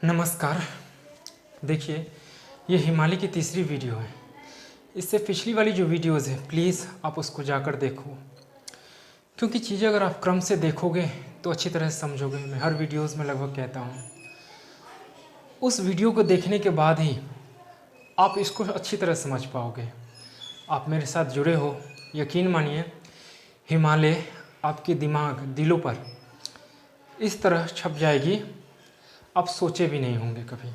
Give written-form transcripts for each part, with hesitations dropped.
नमस्कार। देखिए, ये हिमालय की तीसरी वीडियो है। इससे पिछली वाली जो वीडियोज़ है प्लीज़ आप उसको जाकर देखो, क्योंकि चीज़ें अगर आप क्रम से देखोगे तो अच्छी तरह से समझोगे। मैं हर वीडियोज़ में लगभग कहता हूँ, उस वीडियो को देखने के बाद ही आप इसको अच्छी तरह समझ पाओगे। आप मेरे साथ जुड़े हो, यकीन मानिए हिमालय आपके दिमाग दिलों पर इस तरह छप जाएगी, आप सोचे भी नहीं होंगे कभी।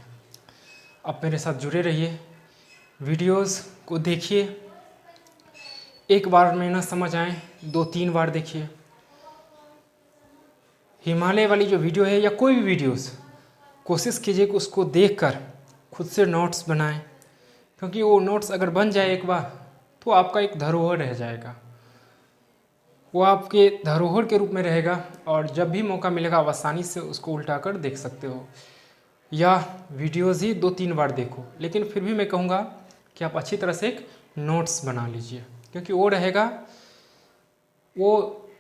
आप मेरे साथ जुड़े रहिए, वीडियोस को देखिए। एक बार में ना समझ आए, 2-3 बार देखिए। हिमालय वाली जो वीडियो है या कोई भी वीडियोस, कोशिश कीजिए कि उसको देखकर खुद से नोट्स बनाएं, क्योंकि वो नोट्स अगर बन जाए एक बार तो आपका एक धरोहर रह जाएगा। वो आपके धरोहर के रूप में रहेगा और जब भी मौका मिलेगा आप आसानी से उसको उल्टा कर देख सकते हो। या वीडियोज़ ही 2-3 बार देखो, लेकिन फिर भी मैं कहूँगा कि आप अच्छी तरह से एक नोट्स बना लीजिए, क्योंकि वो रहेगा, वो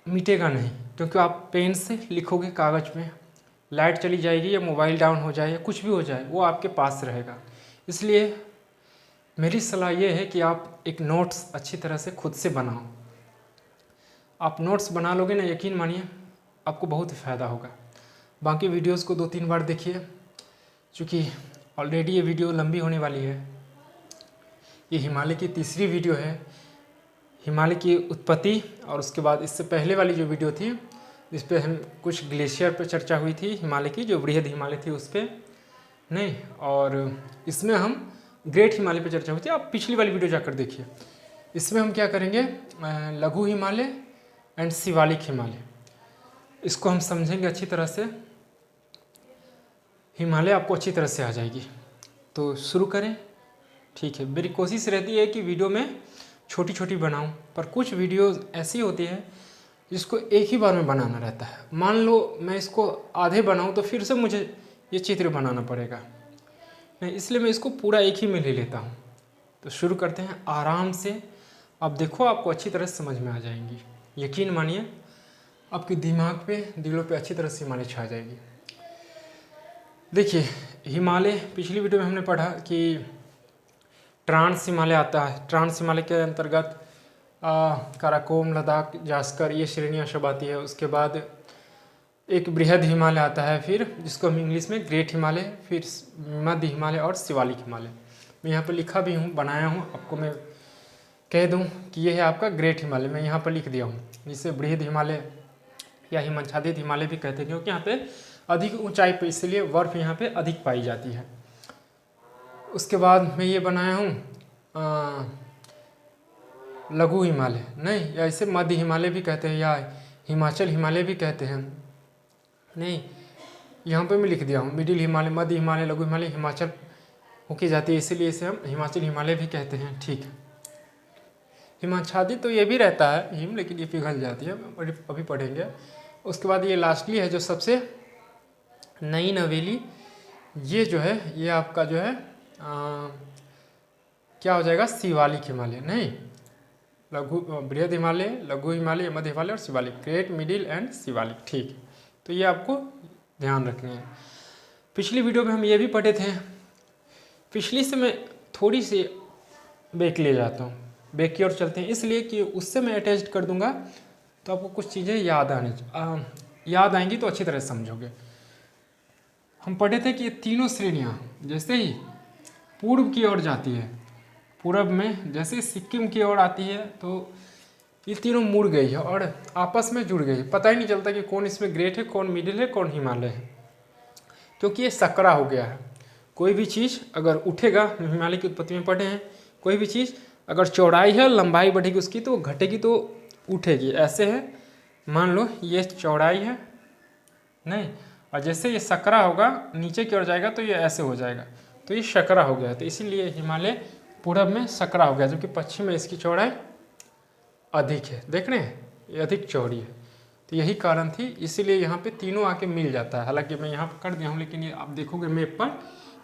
मिटेगा नहीं। क्योंकि आप पेन से लिखोगे कागज़ में, लाइट चली जाएगी या मोबाइल डाउन हो जाए या कुछ भी हो जाए, वो आपके पास रहेगा। इसलिए मेरी सलाह ये है कि आप एक नोट्स अच्छी तरह से खुद से बनाओ। आप नोट्स बना लोगे ना, यकीन मानिए आपको बहुत फ़ायदा होगा। बाकी वीडियोज़ को 2-3 बार देखिए, चूँकि ऑलरेडी ये वीडियो लंबी होने वाली है। ये हिमालय की तीसरी वीडियो है, हिमालय की उत्पत्ति। और उसके बाद इससे पहले वाली जो वीडियो थी जिस पे हम कुछ ग्लेशियर पे चर्चा हुई थी, हिमालय की जो बृहद हिमालय थी उस पर नहीं, और इसमें हम ग्रेट हिमालय पे चर्चा हुई थी। आप पिछली वाली वीडियो जाकर देखिए। इसमें हम क्या करेंगे, लघु हिमालय एंड शिवालिक हिमालय, इसको हम समझेंगे अच्छी तरह से। हिमालय आपको अच्छी तरह से आ जाएगी। तो शुरू करें, ठीक है। मेरी कोशिश रहती है कि वीडियो में छोटी छोटी बनाऊं, पर कुछ वीडियो ऐसी होती है जिसको एक ही बार में बनाना रहता है। मान लो मैं इसको आधे बनाऊं तो फिर से मुझे ये चित्र बनाना पड़ेगा, नहीं, इसलिए मैं इसको पूरा एक ही में ले लेता हूँ। तो शुरू करते हैं आराम से। आप देखो, आपको अच्छी तरह से समझ में आ जाएंगी। यकीन मानिए आपके दिमाग पे, दिलों पे अच्छी तरह से हिमालय छा जाएगी। देखिए, हिमालय पिछली वीडियो में हमने पढ़ा कि ट्रांस हिमालय आता है। ट्रांस हिमालय के अंतर्गत काराकोरम, लद्दाख, जास्कर, ये श्रेणियाँ सब आती है। उसके बाद एक बृहद हिमालय आता है, फिर जिसको हम इंग्लिश में ग्रेट हिमालय, फिर मध्य हिमालय और शिवालिक हिमालय। मैं यहाँ पर लिखा भी हूँ, बनाया हूँ, आपको मैं कह दूँ कि ये है आपका ग्रेट हिमालय। मैं यहाँ पर लिख दिया हूँ, जिसे बृहद हिमालय या हिमच्छादित हिमालय भी कहते हैं, क्योंकि यहाँ पे अधिक ऊंचाई पे, इसलिए बर्फ यहाँ पे अधिक पाई जाती है। उसके बाद मैं ये बनाया हूँ लघु हिमालय, नहीं, या इसे मध्य हिमालय भी कहते हैं या हिमाचल हिमालय भी कहते हैं, नहीं, यहाँ पे मैं लिख दिया हूँ मिडिल हिमालय, मध्य हिमालय, लघु हिमालय, हिमाचल होके जाती है, इसीलिए इसे हम हिमाचल हिमालय भी कहते हैं। ठीक है। हिमाच्छादित तो ये भी रहता है हिम, लेकिन ये पिघल जाती है, अभी पढ़ेंगे। उसके बाद ये लास्टली है जो सबसे नई नवेली, ये जो है ये आपका जो है क्या हो जाएगा, शिवालिक हिमालय, नहीं, लघु बृहद हिमालय, लघु हिमालय, मध्य हिमालय और Shivalik, great, middle and Shivalik. ठीक, तो ये आपको ध्यान रखने हैं। पिछली वीडियो में हम ये भी पढ़े थे। पिछली से मैं थोड़ी सी बैक ले जाता हूँ, बैक की ओर चलते हैं, इसलिए कि उससे मैं अटैच कर दूंगा तो आपको कुछ चीज़ें याद आएंगी, तो अच्छी तरह से समझोगे। हम पढ़े थे कि ये तीनों श्रेणियाँ जैसे ही पूर्व की ओर जाती है, पूर्व में जैसे सिक्किम की ओर आती है, तो ये तीनों मुड़ गई है और आपस में जुड़ गई है। पता ही नहीं चलता कि कौन इसमें ग्रेट है, कौन मिडिल है, कौन हिमालय है, क्योंकि ये सकरा हो गया है। कोई भी चीज़ अगर उठेगा, हिमालय की उत्पत्ति में पढ़े हैं, कोई भी चीज़ अगर चौड़ाई है, लंबाई बढ़ेगी उसकी तो घटेगी तो उठेगी। ऐसे है, मान लो ये चौड़ाई है, नहीं, और जैसे ये सकरा होगा नीचे की ओर जाएगा तो ये ऐसे हो जाएगा, तो ये शकरा हो गया। तो इसीलिए हिमालय पूरब में सकरा हो गया, जबकि पश्चिम में इसकी चौड़ाई अधिक है। देख रहे हैं, ये अधिक चौड़ी है। तो यही कारण थी, इसीलिए यहाँ पे तीनों आके मिल जाता है। हालांकि मैं यहाँ पर कर दिया हूँ, लेकिन ये आप देखोगे मैप पर,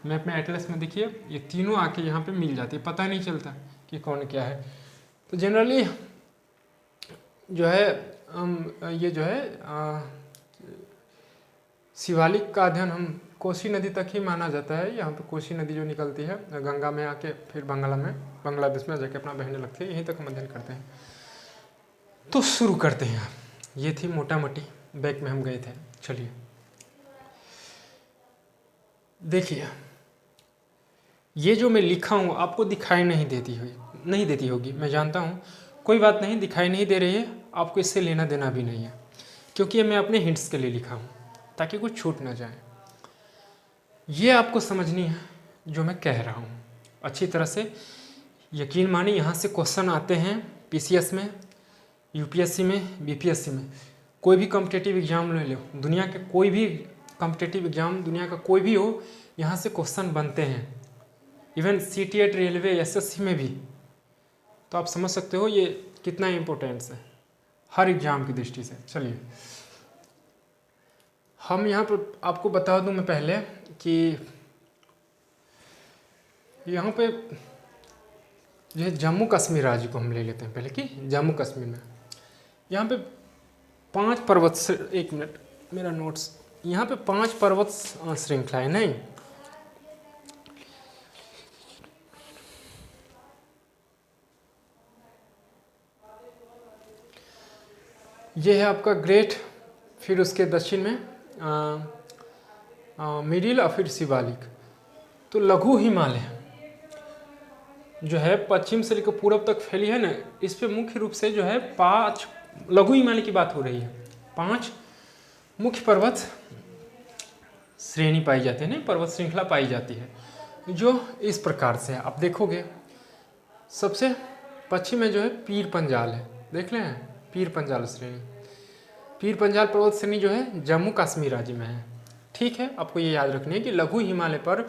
मैप में एटलस में देखिए, ये तीनों आके यहाँ पे मिल जाती है, पता नहीं चलता कि कौन क्या है। तो जनरली जो है ये जो है शिवालिक का अध्ययन हम कोसी नदी तक ही माना जाता है। यहाँ पे कोसी नदी जो निकलती है गंगा में आके फिर बांग्लादेश में जाके अपना बहने लगती है, यहीं तक हम अध्ययन करते हैं। तो शुरू करते हैं। ये थी मोटा मोटी, बैक में हम गए थे। चलिए देखिए, ये जो मैं लिखा हूँ आपको दिखाई नहीं देती होगी, मैं जानता हूँ। कोई बात नहीं, दिखाई नहीं दे रही है, आपको इससे लेना देना भी नहीं है, क्योंकि ये मैं अपने हिंट्स के लिए लिखा हूँ ताकि कुछ छूट ना जाए। ये आपको समझनी है जो मैं कह रहा हूँ अच्छी तरह से। यकीन मानिए यहाँ से क्वेश्चन आते हैं PCS में, UPSC में, BPSC में। कोई भी कॉम्पिटिटिव एग्जाम ले लो, दुनिया के कोई भी कॉम्पिटिटिव एग्जाम दुनिया का कोई भी हो, यहाँ से क्वेश्चन बनते हैं। इवन CTET, रेलवे, SSC में भी। तो आप समझ सकते हो ये कितना इम्पोर्टेंस है हर एग्जाम की दृष्टि से। चलिए हम यहाँ पर आपको बता दूँ मैं पहले कि यहाँ पे जो जम्मू कश्मीर राज्य को हम ले लेते हैं पहले, कि जम्मू कश्मीर में यहाँ पे 5 पर्वत, एक मिनट मेरा नोट्स, यहाँ पे 5 पर्वत श्रृंखलाएं नहीं, ये है आपका ग्रेट, फिर उसके दक्षिण में मिडिल और फिर शिवालिक। तो लघु हिमालय जो है पश्चिम से लेकर पूर्व तक फैली है ना, इस पे मुख्य रूप से जो है 5 लघु हिमालय की बात हो रही है। 5 मुख्य पर्वत श्रेणी पाई जाती है, नहीं पर्वत श्रृंखला पाई जाती है, जो इस प्रकार से है। आप देखोगे सबसे पश्चिम में जो है पीर पंजाल है, देख लें पीर पंजाल श्रेणी। पीर पंजाल पर्वत श्रेणी जो है जम्मू कश्मीर राज्य में है। ठीक है, आपको ये याद रखनी है कि लघु हिमालय पर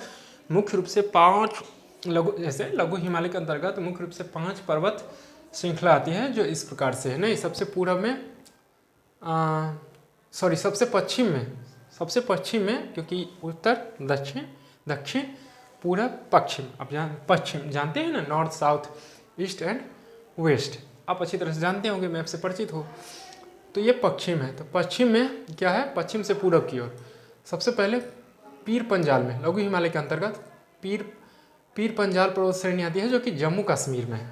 मुख्य रूप से 5 लघु हिमालय के अंतर्गत मुख्य रूप से 5 पर्वत श्रृंखला आती है, जो इस प्रकार से है। नहीं, सबसे पूर्व में सबसे पश्चिम में, क्योंकि उत्तर, दक्षिण, पूर्व, पश्चिम। अब पश्चिम जानते हैं ना, north, south, east and west, आप अच्छी तरह से जानते होंगे, मैप से परिचित हो। तो ये पश्चिम है। तो पश्चिम में क्या है, पश्चिम से पूर्व की ओर सबसे पहले पीर पंजाल में, लघु हिमालय के अंतर्गत पीर पंजाल पर्वत श्रेणी आती है, जो कि जम्मू कश्मीर में है।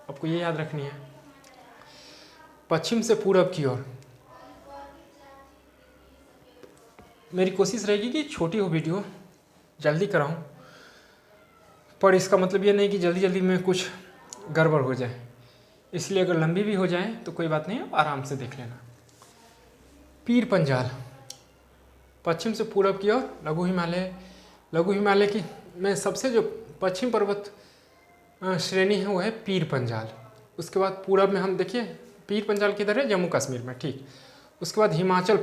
आपको ये याद रखनी है, पश्चिम से पूर्व की ओर। मेरी कोशिश रहेगी कि छोटी हो वीडियो, जल्दी कराऊं, पर इसका मतलब ये नहीं कि जल्दी जल्दी में कुछ गड़बड़ हो जाए। इसलिए अगर लंबी भी हो जाए तो कोई बात नहीं, आप आराम से देख लेना। पीर पंजाल पश्चिम से पूर्व की ओर लघु हिमालय की में सबसे जो पश्चिम पर्वत श्रेणी है वो है पीर पंजाल। उसके बाद पूर्व में हम देखिए पीर पंजाल किधर है, जम्मू कश्मीर में। ठीक, उसके बाद हिमाचल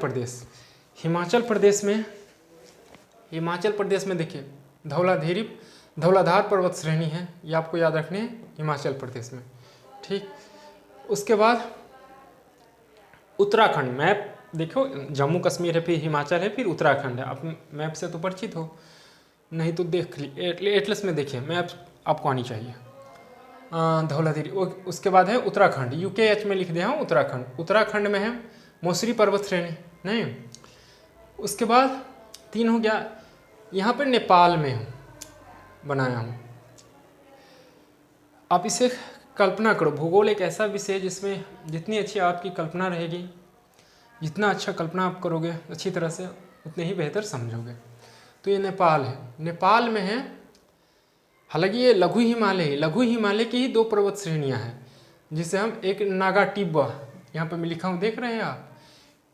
प्रदेश में देखिए धौलाधार पर्वत श्रेणी है, ये आपको याद रखनी है, हिमाचल प्रदेश में। ठीक, उसके बाद उत्तराखंड, मैप देखो, जम्मू कश्मीर है, फिर हिमाचल है, फिर उत्तराखंड है। आप मैप से तो परिचित हो, नहीं तो देख ली, एटलस में देखिए, मैप आपको आनी चाहिए। धौलाधारी, उसके बाद है उत्तराखंड, UKH में लिख दिया हूँ उत्तराखंड में है मौसरी पर्वत श्रेणी। नहीं, उसके बाद 3 हो गया, यहाँ पर नेपाल में बनाया हूँ। आप इसे कल्पना करो, भूगोल एक ऐसा विषय जिसमें जितनी अच्छी आपकी कल्पना रहेगी, जितना अच्छा कल्पना आप करोगे अच्छी तरह से, उतने ही बेहतर समझोगे। तो ये नेपाल है, नेपाल में है। हालांकि ये लघु हिमालय की ही 2 पर्वत श्रेणियाँ हैं, जिसे हम एक नागा टिब्बा, यहाँ पर मैं लिखा हूँ, देख रहे हैं आप,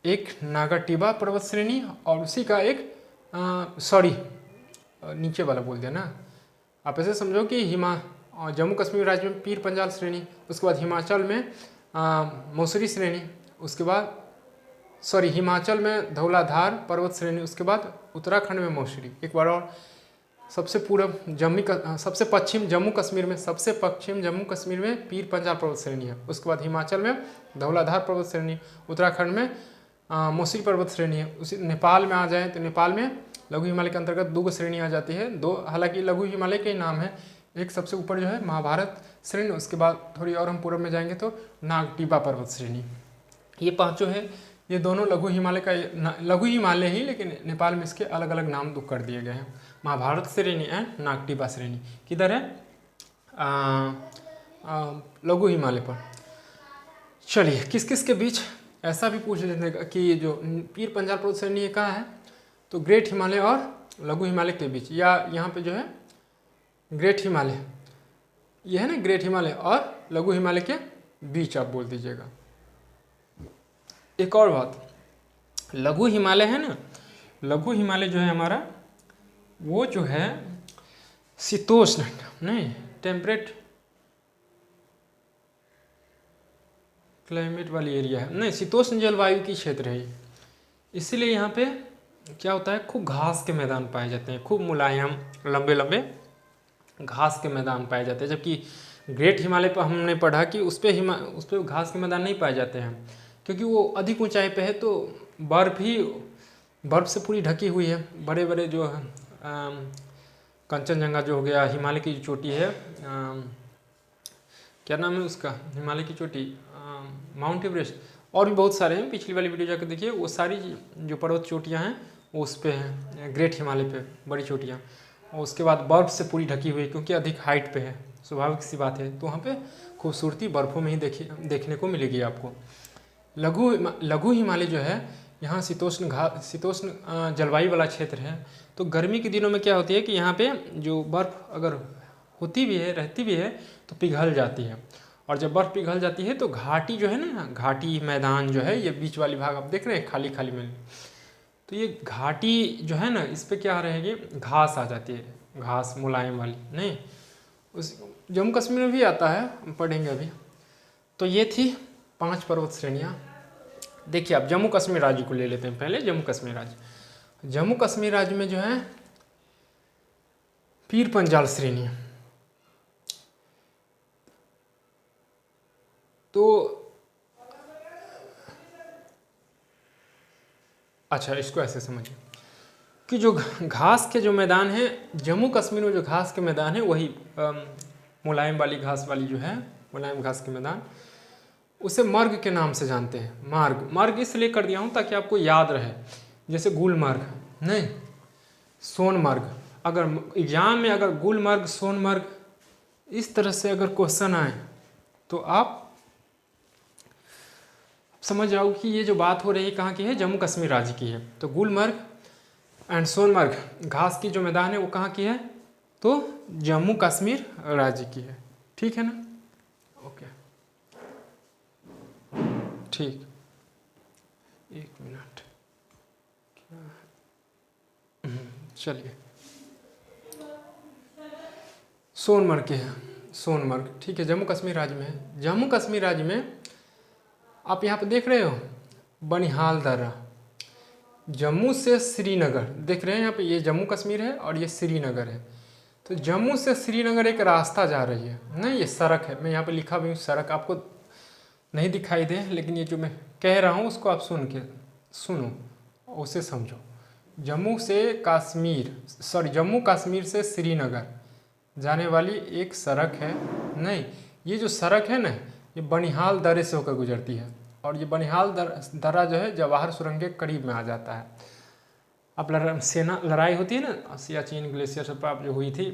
एक नागा टिब्बा पर्वत श्रेणी, और उसी का एक नीचे वाला बोल दिया ना, आप ऐसे समझो कि जम्मू कश्मीर राज्य में पीर पंजाल श्रेणी, उसके बाद हिमाचल में मौसरी श्रेणी, उसके बाद हिमाचल में धौलाधार पर्वत श्रेणी, उसके बाद उत्तराखंड में मौसरी। एक बार और, सबसे पश्चिम जम्मू कश्मीर में पीर पंजाल पर्वत श्रेणी है, उसके बाद हिमाचल में धौलाधार पर्वत श्रेणी, उत्तराखंड में मौसरी पर्वत श्रेणी है। उसी नेपाल में आ जाए तो नेपाल में लघु हिमालय के अंतर्गत 2 श्रेणी आ जाती है, 2, हालांकि लघु हिमालय के नाम है। एक सबसे ऊपर जो है महाभारत श्रेणी, उसके बाद थोड़ी और हम पूर्व में जाएंगे तो नाग टिब्बा पर्वत श्रेणी। ये 5 जो है ये दोनों लघु हिमालय का लघु हिमालय ही, लेकिन नेपाल में इसके अलग अलग नाम दो कर दिए गए हैं। महाभारत श्रेणी एंड नागटिबा श्रेणी किधर है? लघु हिमालय पर। चलिए, किस किस के बीच ऐसा भी पूछ लेते हैं कि जो पीर पंजाल पर्वत श्रेणी कहाँ है, तो ग्रेट हिमालय और लघु हिमालय के बीच, या यहाँ पे जो है ग्रेट हिमालय, ये है ना ग्रेट हिमालय और लघु हिमालय के बीच आप बोल दीजिएगा। एक और बात, लघु हिमालय है ना, लघु हिमालय जो है हमारा, वो जो है शीतोष्ण नहीं टेम्परेट क्लाइमेट वाली एरिया है, नहीं शीतोष्ण जलवायु की क्षेत्र है। इसीलिए यहाँ पे क्या होता है, खूब घास के मैदान पाए जाते हैं, खूब मुलायम लंबे लंबे घास के मैदान पाए जाते हैं। जबकि ग्रेट हिमालय पर हमने पढ़ा कि उस पर घास के मैदान नहीं पाए जाते हैं, क्योंकि वो अधिक ऊंचाई पे है, तो बर्फ़ से पूरी ढकी हुई है। बड़े बड़े जो कंचनजंगा जो हो गया, हिमालय की चोटी है, क्या नाम है उसका, हिमालय की चोटी, माउंट एवरेस्ट, और भी बहुत सारे हैं। पिछली वाली वीडियो जाकर देखिए, वो सारी जो पर्वत चोटियाँ हैं वो उस पे हैं, ग्रेट हिमालय पे बड़ी चोटियाँ। और उसके बाद बर्फ़ से पूरी ढकी हुई, क्योंकि अधिक हाइट पे है, स्वाभाविक सी बात है, तो वहाँ पे खूबसूरती बर्फ़ों में ही देखने को मिलेगी आपको। लघु हिमालय जो है, यहाँ शीतोष्ण जलवायु वाला क्षेत्र है। तो गर्मी के दिनों में क्या होती है कि यहाँ पे जो बर्फ़ अगर होती भी है, रहती भी है, तो पिघल जाती है। और जब बर्फ़ पिघल जाती है तो घाटी जो है ना, घाटी मैदान जो है, ये बीच वाली भाग आप देख रहे हैं खाली खाली में, तो ये घाटी जो है ना, इस पर क्या रहेगी, घास आ जाती है, घास मुलायम वाली, नहीं उस जम्मू कश्मीर में भी आता है, हम पढ़ेंगे अभी। तो ये थी 5 पर्वत श्रेणियाँ। देखिए, आप जम्मू कश्मीर राज्य को ले लेते हैं पहले। जम्मू कश्मीर राज्य में जो है पीर पंजाल श्रेणी, तो अच्छा, इसको ऐसे समझिए कि जो घास के जो मैदान है, जम्मू कश्मीर में जो घास के मैदान है, वही मुलायम वाली घास वाली जो है, मुलायम घास के मैदान, उसे मर्ग के नाम से जानते हैं। मार्ग इसलिए कर दिया हूँ ताकि आपको याद रहे, जैसे गुलमर्ग नहीं सोनमर्ग। अगर एग्जाम में अगर गुलमर्ग सोनमर्ग इस तरह से अगर क्वेश्चन आए, तो आप समझ जाओ कि ये जो बात हो रही है कहाँ की है, जम्मू कश्मीर राज्य की है। तो गुलमर्ग एंड सोनमर्ग घास की जो मैदान है वो कहाँ की है, तो जम्मू कश्मीर राज्य की है। ठीक है ना, ओके, ठीक, एक मिनट, चलिए, सोनमर्ग के है, सोनमर्ग, ठीक है, जम्मू कश्मीर राज्य में है। जम्मू कश्मीर राज्य में आप यहाँ पे देख रहे हो बनिहाल दर्रा, जम्मू से श्रीनगर देख रहे हैं यहाँ पे, ये जम्मू कश्मीर है और ये श्रीनगर है। तो जम्मू से श्रीनगर एक रास्ता जा रही है, नहीं ये सड़क है, मैं यहाँ पे लिखा भी हूँ सड़क, आपको नहीं दिखाई दे, लेकिन ये जो मैं कह रहा हूँ उसको आप सुनो, उसे समझो। जम्मू कश्मीर से श्रीनगर जाने वाली एक सड़क है, नहीं ये जो सड़क है ना, ये बनिहाल दर्रे से होकर गुजरती है। और ये बनिहाल दर्रा जो है जवाहर सुरंग के करीब में आ जाता है। अब लड़ाई होती है ना सियाचिन ग्लेशियर पर आप जो हुई थी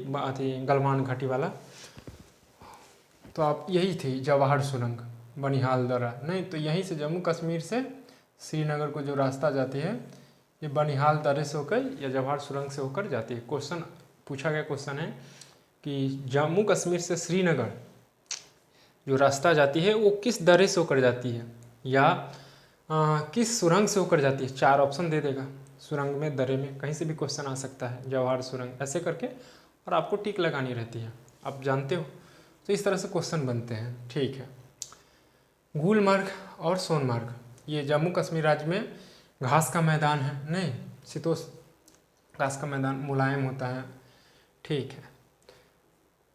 गलवान घाटी वाला, तो आप यही थी जवाहर सुरंग बनिहाल दर्रा, नहीं तो यहीं से जम्मू कश्मीर से श्रीनगर को जो रास्ता जाती है, ये बनिहाल दर्रे से होकर या जवाहर सुरंग से होकर जाती है। क्वेश्चन पूछा गया क्वेश्चन है कि जम्मू कश्मीर से श्रीनगर जो रास्ता जाती है वो किस दर्रे से होकर जाती है, या किस सुरंग से होकर जाती है। 4 ऑप्शन दे देगा, सुरंग में, दर्रे में, कहीं से भी क्वेश्चन आ सकता है, जवाहर सुरंग ऐसे करके, और आपको टिक लगानी रहती है, आप जानते हो। तो इस तरह से क्वेश्चन बनते हैं। ठीक है, गुलमर्ग और सोनमर्ग ये जम्मू कश्मीर राज्य में घास का मैदान है, नहीं शीतोष्ण घास का मैदान मुलायम होता है। ठीक है,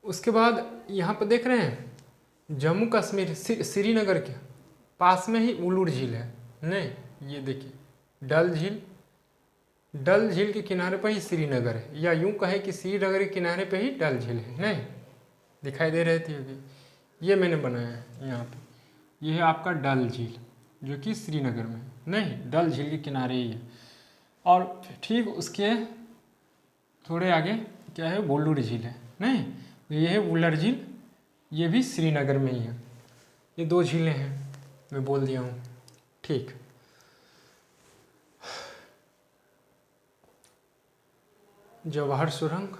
उसके बाद यहाँ पर देख रहे हैं जम्मू कश्मीर श्रीनगर के पास में ही उलूर झील है, नहीं ये देखिए डल झील के किनारे पर ही श्रीनगर है, या यूं कहे कि श्रीनगर के किनारे पे ही डल झील है, नहीं दिखाई दे रही थी अभी, ये मैंने बनाया है यहाँ पे, ये है आपका डल झील जो कि श्रीनगर में है। नहीं, डल झील के किनारे ही है। और ठीक उसके थोड़े आगे क्या है, वुल्लुर झील है। नहीं, ये है वुल्लर झील, ये भी श्रीनगर में ही है। ये 2 झीलें हैं, मैं बोल दिया हूँ। ठीक, जवाहर सुरंग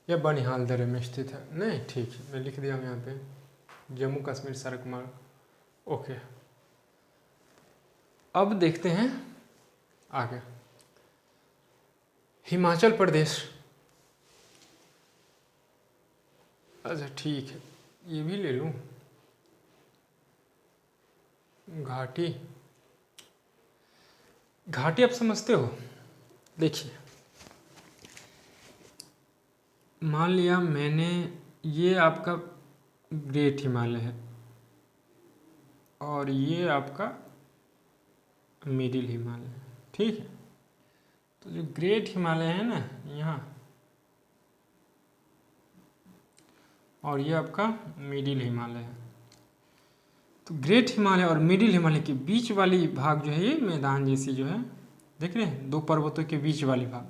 या बनिहाल दर्रे में स्थित है। नहीं, ठीक है, मैं लिख दिया हूँ यहाँ पे, जम्मू कश्मीर सड़क मार्ग। ओके, अब देखते हैं आगे। हिमाचल प्रदेश, अच्छा ठीक है, ये भी ले लूँ। घाटी, घाटी आप समझते हो। देखिए, मान लिया मैंने, ये आपका ग्रेट हिमालय है और ये आपका मिडिल हिमालय है, ठीक है। तो जो ग्रेट हिमालय है ना यहाँ, और ये आपका मिडिल हिमालय है। तो ग्रेट हिमालय और मिडिल हिमालय के बीच वाली भाग जो है, ये मैदान जैसी जो है, देख रहे हैं, 2 पर्वतों के बीच वाली भाग,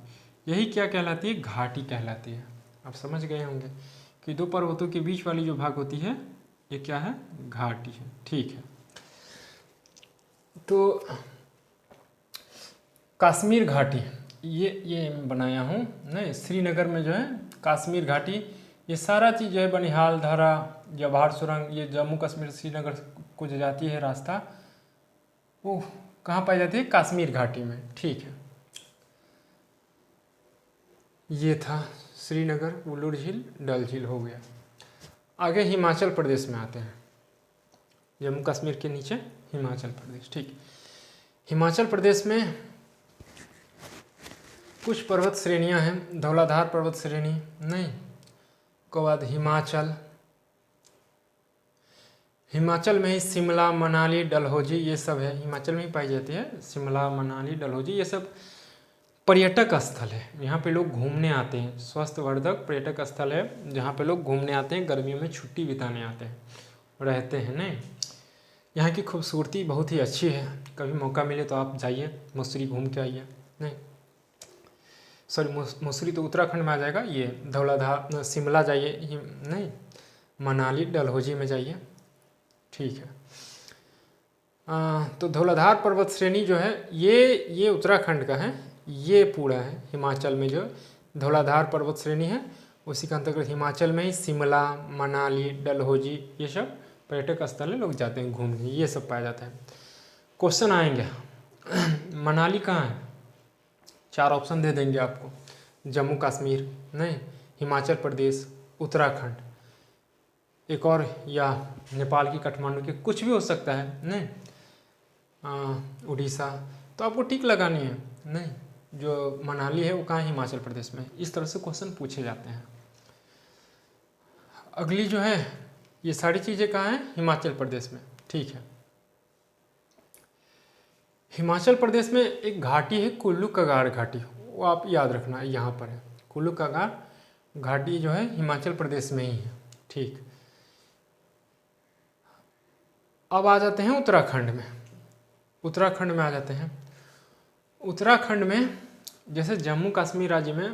यही क्या कहलाती है, घाटी कहलाती है। आप समझ गए होंगे कि 2 पर्वतों के बीच वाली जो भाग होती है, ये क्या है, घाटी है। ठीक है, तो कश्मीर घाटी, ये बनाया हूँ नहीं, श्रीनगर में जो है कश्मीर घाटी, ये सारा चीज़ जो है, बनिहाल दर्रा, जवाहर सुरंग, ये जम्मू कश्मीर श्रीनगर को जो जाती है रास्ता, वो कहाँ पाई जाती है, कश्मीर घाटी में। ठीक है, ये था श्रीनगर, वुल्लुर झील, डल झील हो गया। आगे हिमाचल प्रदेश में आते हैं, जम्मू कश्मीर के नीचे हिमाचल प्रदेश। ठीक, हिमाचल प्रदेश में कुछ पर्वत श्रेणियां हैं, धौलाधार पर्वत श्रेणी, नहीं, उसके बाद हिमाचल में ही शिमला, मनाली, डलहौजी, ये सब है, हिमाचल में ही पाई जाती है। शिमला, मनाली, डलहौजी, ये सब पर्यटक स्थल है, यहाँ पे लोग घूमने आते हैं, स्वास्थ्यवर्धक पर्यटक स्थल है, जहाँ पे लोग घूमने आते हैं, गर्मियों में छुट्टी बिताने आते हैं, रहते हैं। नहीं, यहाँ की खूबसूरती बहुत ही अच्छी है, कभी मौका मिले तो आप जाइए, मसूरी घूम के आइए। नहीं, सॉरी, मसूरी तो उत्तराखंड में आ जाएगा, ये धौलाधार, शिमला जाइए, नहीं, मनाली, डलहौजी में जाइए। ठीक है, तो धौलाधार पर्वत श्रेणी जो है, ये उत्तराखंड का है, ये पूरा है हिमाचल में जो धौलाधार पर्वत श्रेणी है, उसी के अंतर्गत हिमाचल में ही शिमला, मनाली, डलहौजी, ये सब पर्यटक स्थल है, लोग जाते हैं घूमने, ये सब पाया जाता है। क्वेश्चन आएंगे, मनाली कहाँ है, 4 ऑप्शन दे देंगे आपको, जम्मू कश्मीर, नहीं, हिमाचल प्रदेश, उत्तराखंड, एक और, या नेपाल की काठमांडू के, कुछ भी हो सकता है। नहीं, उड़ीसा, तो आपको टिक लगानी है। नहीं, जो मनाली है वो कहाँ, हिमाचल प्रदेश में। इस तरह से क्वेश्चन पूछे जाते हैं। अगली जो है, ये सारी चीज़ें कहाँ हैं, हिमाचल प्रदेश में। ठीक है, हिमाचल प्रदेश में एक घाटी है, कुल्लू कगार घाटी, वो आप याद रखना, यहाँ पर है, कुल्लू कगार घाटी जो है हिमाचल प्रदेश में ही है। ठीक, अब आ जाते हैं उत्तराखंड में। उत्तराखंड में आ जाते हैं, उत्तराखंड में जैसे जम्मू कश्मीर राज्य में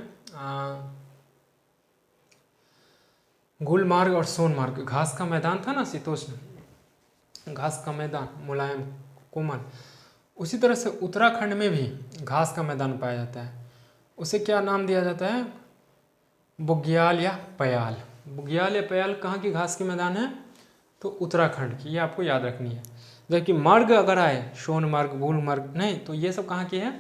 गुलमार्ग और सोनमार्ग, घास का मैदान था ना, शीतोष्ण घास का मैदान, मुलायम कोमल, उसी तरह से उत्तराखंड में भी घास का मैदान पाया जाता है। उसे क्या नाम दिया जाता है, बुग्याल या पयाल। बुग्याल या पयाल कहाँ की घास के मैदान है, तो उत्तराखंड की, ये आपको याद रखनी है। जबकि मार्ग अगर आए, सोनमार्ग, गुलमार्ग, नहीं, तो ये सब कहाँ की है,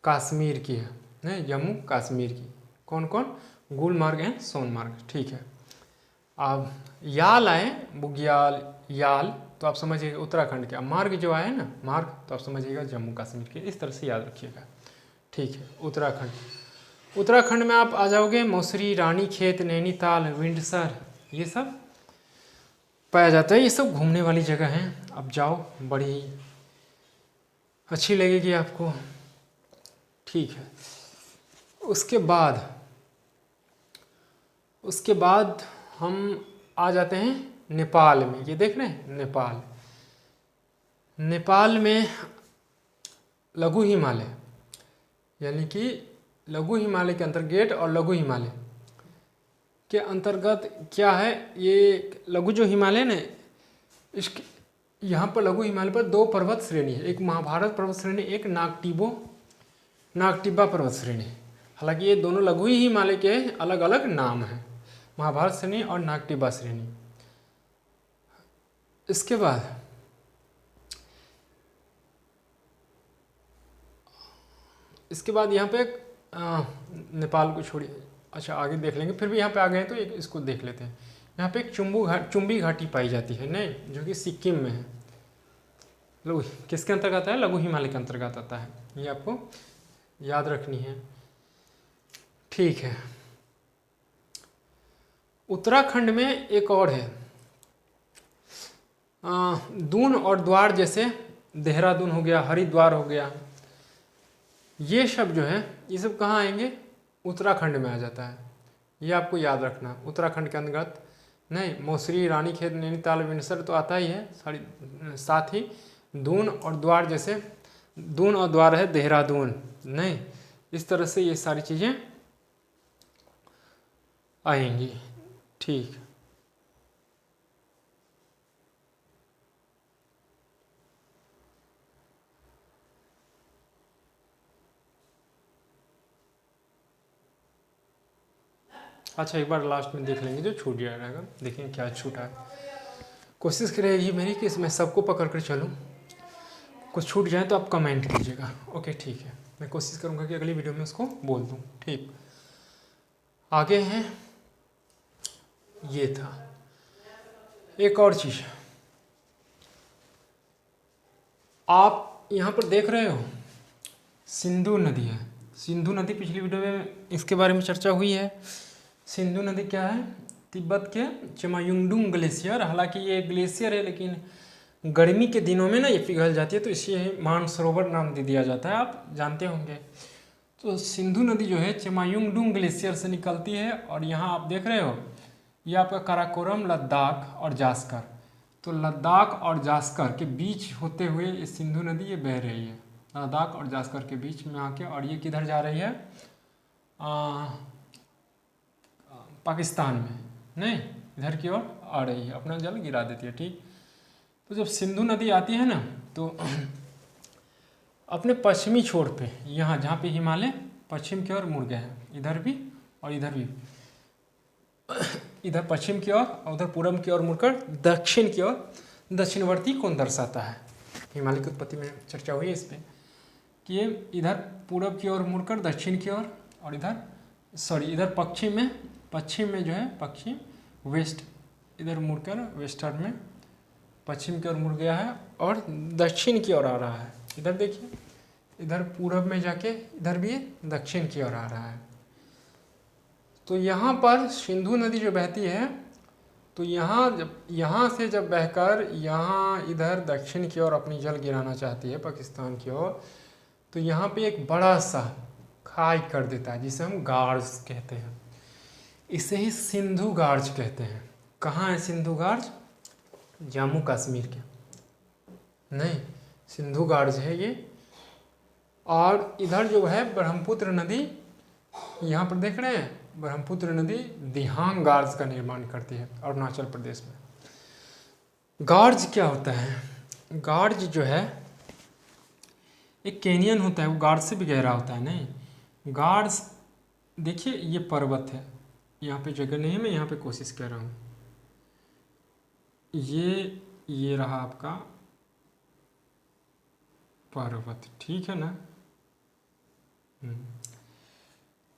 कश्मीर की है, नहीं, जम्मू कश्मीर की। कौन कौन, गुलमार्ग एंड सोनमार्ग। ठीक है, अब याल आए, बुग्याल, याल, तो आप समझिएगा उत्तराखंड के। मार्ग जो आए ना, मार्ग, तो आप समझिएगा जम्मू कश्मीर के। इस तरह से याद रखिएगा। ठीक है, उत्तराखंड, उत्तराखंड में आप आ जाओगे, मौसरी, रानीखेत, नैनीताल, विंडसर, ये सब पाया जाता है। ये सब घूमने वाली जगह हैं, अब जाओ, बड़ी अच्छी लगेगी आपको। ठीक है, उसके बाद हम आ जाते हैं नेपाल में। ये देख रहे हैं नेपाल, नेपाल में लघु हिमालय, यानी कि लघु हिमालय के अंतर्गत और लघु हिमालय के अंतर्गत क्या है, ये लघु जो हिमालय ने इसके यहाँ पर लघु हिमालय पर 2 पर्वत श्रेणी है, एक महाभारत पर्वत श्रेणी, एक नागटिब्बा पर्वत श्रेणी। हालांकि ये दोनों लघु ही हिमालय के अलग अलग नाम हैं, महाभारत श्रेणी और नागटिब्बा श्रेणी। इसके बाद यहाँ पे नेपाल को छोड़िए, अच्छा आगे देख लेंगे, फिर भी यहाँ पे आ गए तो एक इसको देख लेते हैं। यहाँ पे एक चुंबी घाटी पाई जाती है नहीं, जो कि सिक्किम में है। लघु किसके अंतर्गत आता है? लघु हिमालय के अंतर्गत आता है, ये आपको याद रखनी है। ठीक है, उत्तराखंड में एक और है दून और द्वार, जैसे देहरादून हो गया, हरिद्वार हो गया, ये सब जो है ये सब कहाँ आएंगे? उत्तराखंड में आ जाता है, ये आपको याद रखना। उत्तराखंड के अंतर्गत नहीं, मौसरी, रानीखेत, नैनीताल, विंडसर तो आता ही है, साथ ही दून और द्वार, जैसे दून और द्वार है देहरादून नहीं, इस तरह से ये सारी चीज़ें आएंगी। ठीक, अच्छा एक बार लास्ट में देख लेंगे जो छूट जाएगा, देखेंगे क्या छूटा है। कोशिश रहेगी मेरी कि इसमें सबको पकड़ कर चलूँ, कुछ छूट जाए तो आप कमेंट कीजिएगा। ओके ठीक है, मैं कोशिश करूँगा कि अगली वीडियो में उसको बोल दूँ। ठीक, आगे हैं, ये था एक और चीज़, आप यहाँ पर देख रहे हो सिंधु नदी है। सिंधु नदी पिछली वीडियो में इसके बारे में चर्चा हुई है। सिंधु नदी क्या है? तिब्बत के चेमायुंगडुंग ग्लेशियर, हालांकि ये ग्लेशियर है लेकिन गर्मी के दिनों में ना ये पिघल जाती है, तो इसे मानसरोवर नाम दे दिया जाता है, आप जानते होंगे। तो सिंधु नदी जो है चेमायुंगडुंग ग्लेशियर से निकलती है, और यहाँ आप देख रहे हो ये आपका काराकोरम, लद्दाख और जास्कर, तो लद्दाख और जास्कर के बीच होते हुए ये सिंधु नदी ये बह रही है, लद्दाख और जास्कर के बीच में आके, और ये किधर जा रही है? पाकिस्तान में नहीं, इधर की ओर आ रही है, अपना जल गिरा देती है। ठीक, तो जब सिंधु नदी आती है ना, तो अपने पश्चिमी छोर पे, यहाँ जहाँ पे हिमालय पश्चिम की ओर मुड़ गए हैं, इधर भी और इधर भी, इधर पश्चिम की ओर और उधर पूर्व की ओर मुड़कर दक्षिण की ओर दक्षिणवर्ती कोण दर्शाता है। हिमालय की उत्पत्ति में चर्चा हुई है इस पर कि ये इधर पूर्व की ओर मुड़कर दक्षिण की ओर, और इधर पश्चिम में जो है पश्चिम वेस्ट, इधर मुड़कर वेस्टर्न में पश्चिम की ओर मुड़ गया है और दक्षिण की ओर आ रहा है। इधर देखिए, इधर पूर्व में जाके इधर भी दक्षिण की ओर आ रहा है। तो यहाँ पर सिंधु नदी जो बहती है, तो यहाँ से जब बहकर यहाँ इधर दक्षिण की ओर अपनी जल गिराना चाहती है पाकिस्तान की ओर, तो यहाँ पे एक बड़ा सा खाई कर देता है, जिसे हम गार्ज कहते हैं। इसे ही सिंधु गार्ज कहते हैं। कहाँ है सिंधु गार्ज? जम्मू कश्मीर के नहीं, सिंधु गार्ज है ये। और इधर जो है ब्रह्मपुत्र नदी, यहाँ पर देख रहे हैं, ब्रह्मपुत्र नदी दिहांग गार्ज का निर्माण करती है अरुणाचल प्रदेश में। गार्ज क्या होता है? गार्ज जो है एक कैनियन होता है, वो गार्ज से भी गहरा होता है नहीं। गार्ज देखिए, ये पर्वत है, यहाँ पे जगह नहीं है, मैं यहाँ पे कोशिश कर रहा हूँ। ये रहा आपका पर्वत, ठीक है ना।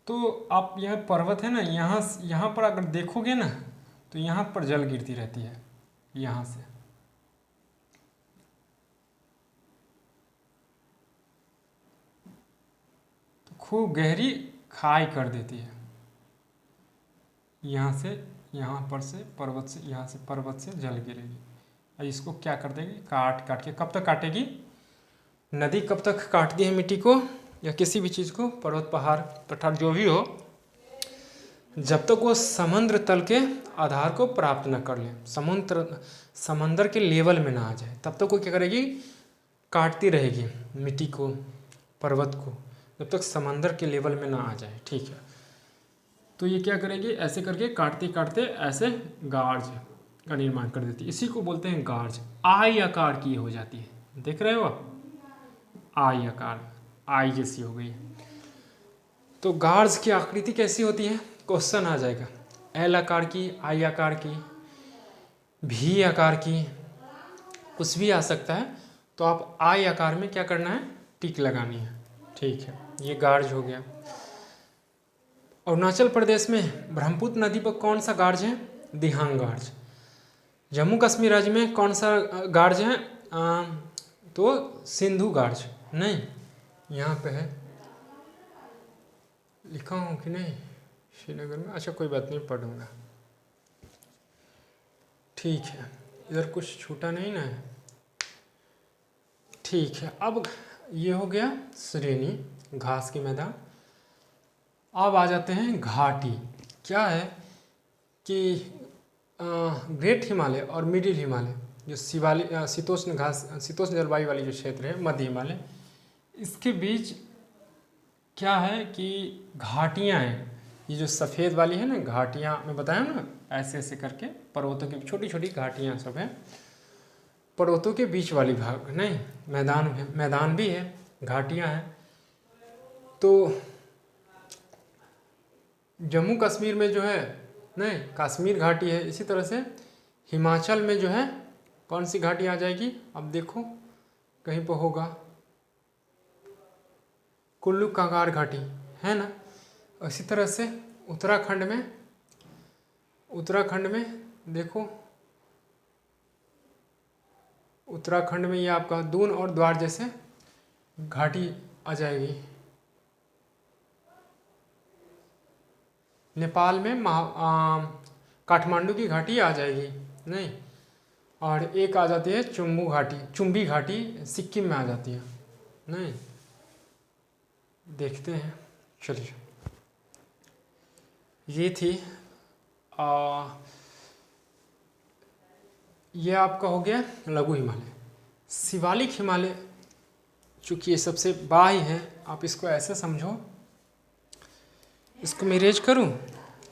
तो आप यह पर्वत है ना, यहाँ पर अगर देखोगे ना, तो यहाँ पर जल गिरती रहती है, यहाँ से तो खूब गहरी खाई कर देती है। यहाँ से यहाँ पर से पर्वत से, यहाँ से पर्वत से जल गिरेगी, और इसको क्या कर देगी? काट के। कब तक काटेगी? नदी कब तक काटती है मिट्टी को या किसी भी चीज़ को, पर्वत पहाड़ पठार जो भी हो, जब तक वो समुद्र तल के आधार को प्राप्त न कर ले, समंदर के लेवल में ना आ जाए, तब तक वो क्या करेगी? काटती रहेगी मिट्टी को, पर्वत को, जब तक समंदर के लेवल में ना आ जाए। ठीक है, तो ये क्या करेगी, ऐसे करके काटते काटते ऐसे गार्ज का निर्माण कर देती है। इसी को बोलते हैं गार्ज। आई आकार की हो जाती है, देख रहे हो आप, आई आकार, आई जैसी हो गई। तो गार्ज की आकृति कैसी होती है, क्वेश्चन आ जाएगा। एल आकार की, आई आकार की, भी आकार की, कुछ भी आ सकता है। तो आप आई आकार में क्या करना है, टिक लगानी है। ठीक है, ये गार्ज हो गया। अरुणाचल प्रदेश में ब्रह्मपुत्र नदी पर कौन सा गार्ज है, दिहांग गार्ज। जम्मू कश्मीर राज्य में कौन सा गार्ज है, तो सिंधु गार्ज। नहीं, यहाँ पे है, लिखा हूँ कि नहीं श्रीनगर में, अच्छा कोई बात नहीं, पढ़ूंगा। ठीक है, इधर कुछ छूटा नहीं ना है। ठीक है, अब ये हो गया श्रेणी, घास के मैदान। अब आ जाते हैं घाटी। क्या है कि ग्रेट हिमालय और मिडिल हिमालय, जो शीतोष्ण जलवायु वाली जो क्षेत्र है, मध्य हिमालय, इसके बीच क्या है कि घाटियाँ हैं। ये जो सफ़ेद वाली है ना घाटियाँ, मैं बताया ना, ऐसे ऐसे करके पर्वतों की छोटी छोटी घाटियाँ सब हैं। पर्वतों के बीच वाली भाग नहीं, मैदान है, मैदान भी है, घाटियाँ हैं। तो जम्मू कश्मीर में जो है, नहीं, कश्मीर घाटी है। इसी तरह से हिमाचल में जो है कौन सी घाटी आ जाएगी, अब देखो कहीं पर होगा, कुल्लू कांगार घाटी है ना। इसी तरह से उत्तराखंड में देखो, उत्तराखंड में ये आपका दून और द्वार जैसे घाटी आ जाएगी। नेपाल में काठमांडू की घाटी आ जाएगी, नहीं, और एक आ जाती है चुम्बी घाटी सिक्किम में आ जाती है, नहीं, देखते हैं। चलिए, ये थी ये आपका हो गया लघु हिमालय। शिवालिक हिमालय, चूँकि ये सबसे बाह्य है, आप इसको ऐसे समझो, इसको मैं इरेज करूँ,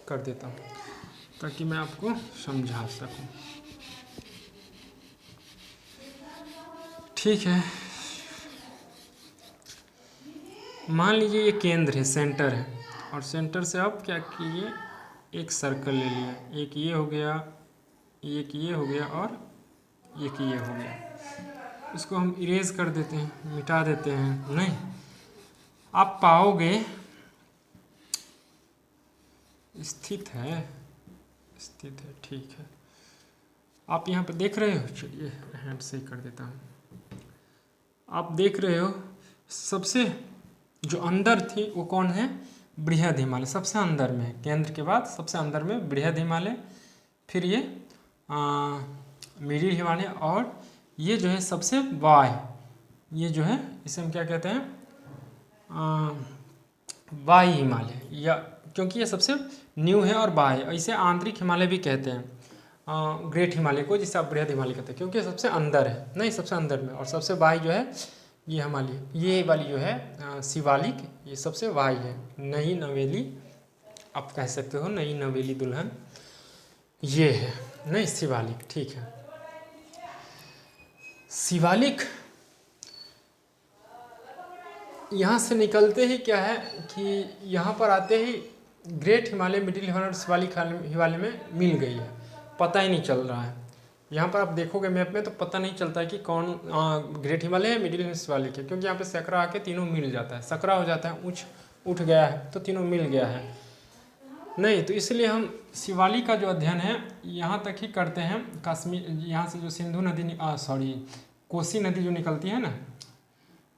कर देता हूँ ताकि मैं आपको समझा सकूँ। ठीक है, मान लीजिए ये केंद्र है, सेंटर है, और सेंटर से आप क्या कीजिए, एक सर्कल ले लिया, एक ये हो गया, एक ये हो गया, और एक ये हो गया। इसको हम इरेज कर देते हैं, मिटा देते हैं। नहीं, आप पाओगे स्थित है, ठीक है। आप यहाँ पे देख रहे हो, चलिए हैंड से कर देता हूँ। आप देख रहे हो सबसे जो अंदर थी वो कौन है, बृहद हिमालय, सबसे अंदर में, केंद्र के बाद सबसे अंदर में बृहद हिमालय, फिर ये मिडिल हिमालय, और ये जो है सबसे बाह्य, ये जो है इसे हम क्या कहते हैं, बाह्य हिमालय, या क्योंकि ये सबसे न्यू है और बाह्य, इसे आंतरिक हिमालय भी कहते हैं, ग्रेट हिमालय को, जिसे आप बृहद हिमालय कहते हैं, क्योंकि सबसे अंदर है, नहीं, सबसे अंदर में। और सबसे बाह्य जो है ये हिमालय, ये वाली जो है शिवालिक, ये सबसे बाह्य है। नई नवेली आप कह सकते हो, नई नवेली दुल्हन ये है, नहीं, शिवालिक। ठीक है, शिवालिक यहाँ से निकलते ही क्या है कि यहाँ पर आते ही ग्रेट हिमालय, मिडिल हिमालय और शिवालिक हिमालय में मिल गई है, पता ही नहीं चल रहा है। यहाँ पर आप देखोगे मैप में तो पता नहीं चलता है कि कौन ग्रेट हिमालय है, मिडिल शिवालिक है, क्योंकि यहाँ पे सकरा आके तीनों मिल जाता है, सकरा हो जाता है, उठ गया है तो तीनों मिल गया है, नहीं। तो इसलिए हम शिवालिक का जो अध्ययन है यहाँ तक ही करते हैं। कश्मीर, यहाँ से जो सिंधु नदी, कोसी नदी जो निकलती है ना,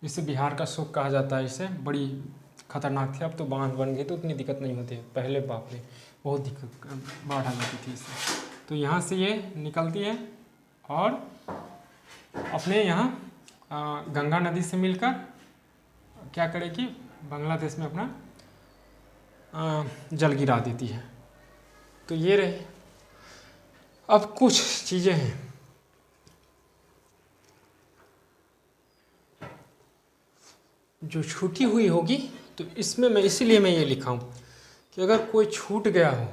जिसे बिहार का शोक कहा जाता है, इसे बड़ी खतरनाक थी, अब तो बांध बन गई तो उतनी दिक्कत नहीं होती है, पहले बाप रे बहुत दिक्कत, बाढ़ आ जाती थी इससे। तो यहाँ से ये निकलती है और अपने यहाँ गंगा नदी से मिलकर क्या करेगी, बांग्लादेश में अपना जल गिरा देती है। तो ये रहे। अब कुछ चीज़ें हैं, जो छूटी हुई होगी, तो इसमें मैं इसीलिए मैं ये लिखा हूँ कि अगर कोई छूट गया हो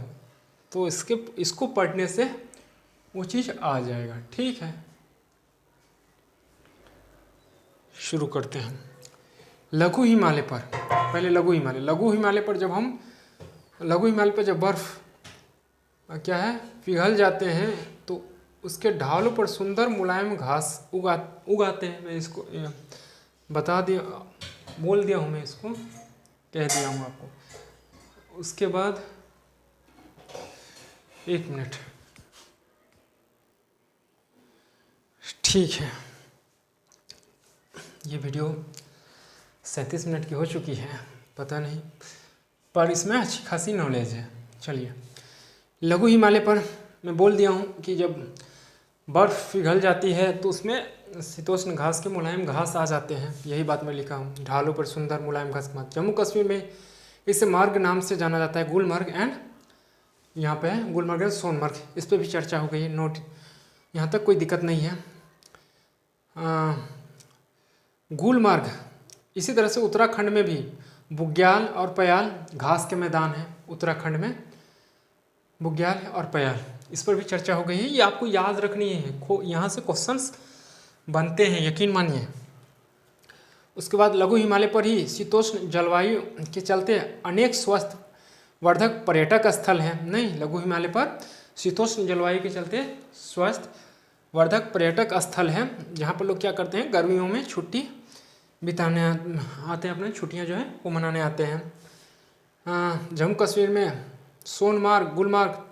तो इसको पढ़ने से वो चीज़ आ जाएगा। ठीक है, शुरू करते हैं। लघु हिमालय पर, पहले लघु हिमालय पर जब बर्फ़ क्या है पिघल जाते हैं तो उसके ढालों पर सुंदर मुलायम घास उगाते हैं। मैं इसको बता दिया, बोल दिया हूँ, मैं इसको कह दिया हूँ आपको। उसके बाद 1 मिनट, ठीक है, ये वीडियो 37 मिनट की हो चुकी है, पता नहीं, पर इसमें अच्छी खासी नॉलेज है। चलिए, लघु हिमालय पर मैं बोल दिया हूँ कि जब बर्फ़ पिघल जाती है तो उसमें शीतोष्ण घास के मुलायम घास आ जाते हैं, यही बात मैं लिखा हूँ। ढालों पर सुंदर मुलायम घास। जम्मू कश्मीर में इसे मार्ग नाम से जाना जाता है, गुलमर्ग एंड, यहाँ पे है गुलमर्ग एंड सोनमर्ग, इस पर भी चर्चा हो गई है। नोट, यहाँ तक कोई दिक्कत नहीं है। गुलमर्ग, इसी तरह से उत्तराखंड में भी बुग्याल और पयाल घास के मैदान हैं। उत्तराखंड में बुग्याल और पयाल, इस पर भी चर्चा हो गई है। ये आपको याद रखनी है, यहाँ से क्वेश्चंस बनते हैं, यकीन मानिए। उसके बाद लघु हिमालय पर ही शीतोष्ण जलवायु के चलते अनेक स्वस्थ वर्धक पर्यटक स्थल हैं। नहीं, लघु हिमालय पर शीतोष्ण जलवायु के चलते स्वस्थ वर्धक पर्यटक स्थल हैं, जहाँ पर लोग क्या करते हैं, गर्मियों में छुट्टी बिताने आते हैं, अपने छुट्टियाँ जो है वो मनाने आते हैं। जम्मू कश्मीर में सोनमार्ग, गुलमार्ग,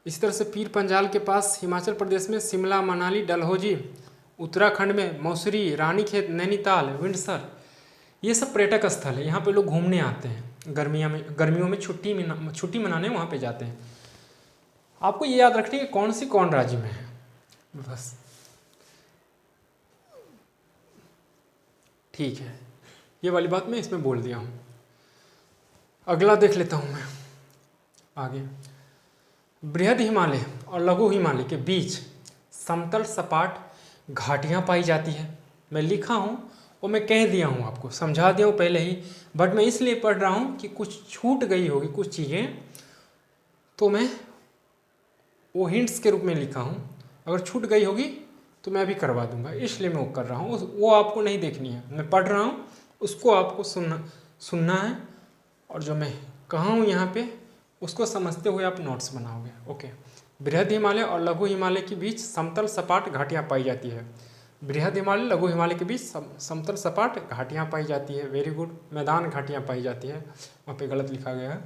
इसी तरह से पीर पंजाल के पास हिमाचल प्रदेश में शिमला, मनाली, डलहौजी, उत्तराखंड में मौसरी, रानीखेत, नैनीताल, विंडसर, ये सब पर्यटक स्थल है। यहाँ पे लोग घूमने आते हैं, गर्मियों में छुट्टी मनाने वहाँ पे जाते हैं। आपको ये याद रखनी है कौन राज्य में है, बस। ठीक है, ये वाली बात मैं इसमें बोल दिया हूँ। अगला देख लेता हूँ मैं आगे। बृहद हिमालय और लघु हिमालय के बीच समतल सपाट घाटियाँ पाई जाती है। मैं लिखा हूँ और मैं कह दिया हूँ, आपको समझा दिया हूँ पहले ही, बट मैं इसलिए पढ़ रहा हूँ कि कुछ छूट गई होगी कुछ चीज़ें, तो मैं वो हिंट्स के रूप में लिखा हूँ। अगर छूट गई होगी तो मैं अभी करवा दूंगा, इसलिए मैं वो कर रहा हूँ। वो आपको नहीं देखनी है, मैं पढ़ रहा हूँ, उसको आपको सुनना है, और जो मैं कहा हूँ यहाँ पे उसको समझते हुए आप नोट्स बनाओगे। ओके। बृहद हिमालय और लघु हिमालय के बीच समतल सपाट घाटियाँ पाई जाती है। बृहद हिमालय लघु हिमालय के बीच समतल सपाट घाटियाँ पाई जाती है। Very good. मैदान घाटियाँ पाई जाती है, वहाँ पे गलत लिखा गया है।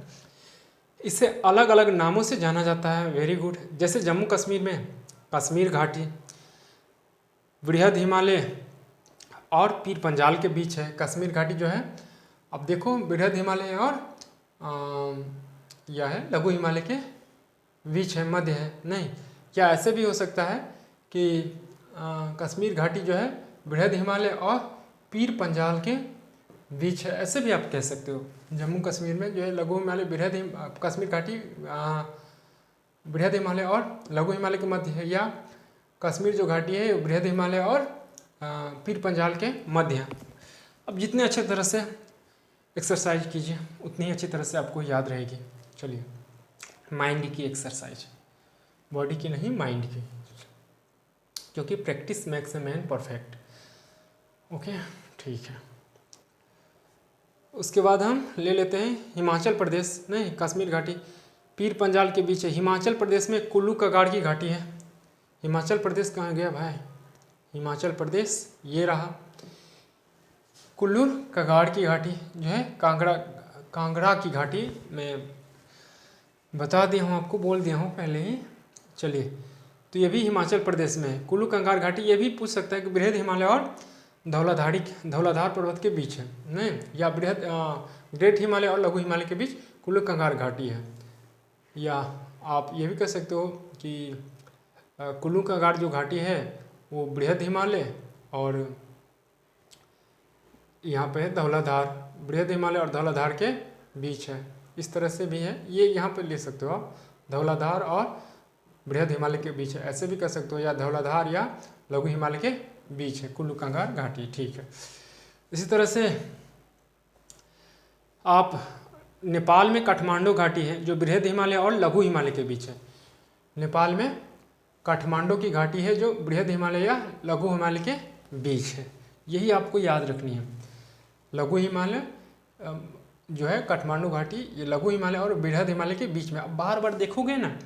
इसे अलग अलग नामों से जाना जाता है। Very good. जैसे जम्मू कश्मीर में कश्मीर घाटी, बृहद हिमालय और पीर पंजाल के बीच है कश्मीर घाटी जो है। अब देखो, बृहद हिमालय और यह है लघु हिमालय के बीच है, मध्य है। नहीं, क्या ऐसे भी हो सकता है कि कश्मीर घाटी जो है बृहद हिमालय और पीर पंजाल के बीच है, ऐसे भी आप कह सकते हो। जम्मू कश्मीर में जो है लघु हिमालय कश्मीर घाटी बृहद हिमालय और लघु हिमालय के मध्य है, या कश्मीर जो घाटी है बृहद हिमालय और पीर पंजाल के मध्य है। अब जितने अच्छे तरह से एक्सरसाइज कीजिए उतनी अच्छी तरह से आपको याद रहेगी। चलिए, माइंड की एक्सरसाइज, बॉडी की नहीं, माइंड की, क्योंकि practice makes a man perfect. Okay, ठीक है। उसके बाद हम ले लेते हैं हिमाचल प्रदेश, नहीं कश्मीर घाटी पीर पंजाल के बीच है। हिमाचल प्रदेश में कुल्लू कगाड़ की घाटी है। हिमाचल प्रदेश कहाँ गया भाई? हिमाचल प्रदेश ये रहा, कुल्लू कगाड़ की घाटी जो है कांगड़ा की घाटी। मैं बता दिया हूँ आपको, बोल दिया हूँ पहले ही। चलिए, तो ये भी हिमाचल प्रदेश में है कुल्लू कंगार घाटी। ये भी पूछ सकता है कि बृहद हिमालय और धौलाधार पर्वत के बीच है, नहीं, या ग्रेट हिमालय और लघु हिमालय के बीच कुल्लू कंगार घाटी है। या आप ये भी कह सकते हो कि कुल्लू कंगार जो घाटी है वो बृहद हिमालय और यहाँ पे है धौलाधार, बृहद हिमालय और धौलाधार के बीच है। इस तरह से भी है, ये यहाँ पे ले सकते हो आप, धौलाधार और बृहद हिमालय के बीच है, ऐसे भी कह सकते हो, या धौलाधार या लघु हिमालय के बीच है कुल्लू कंगार घाटी। ठीक है। इसी तरह से आप नेपाल में काठमांडू घाटी है जो बृहद हिमालय और लघु हिमालय के बीच है। नेपाल में काठमांडू की घाटी है जो बृहद हिमालय या लघु हिमालय के बीच है। यही आपको याद रखनी है। लघु हिमालय जो है काठमांडू घाटी, ये लघु हिमालय और बृहद हिमालय के बीच में। अब बार बार देखोगे ना,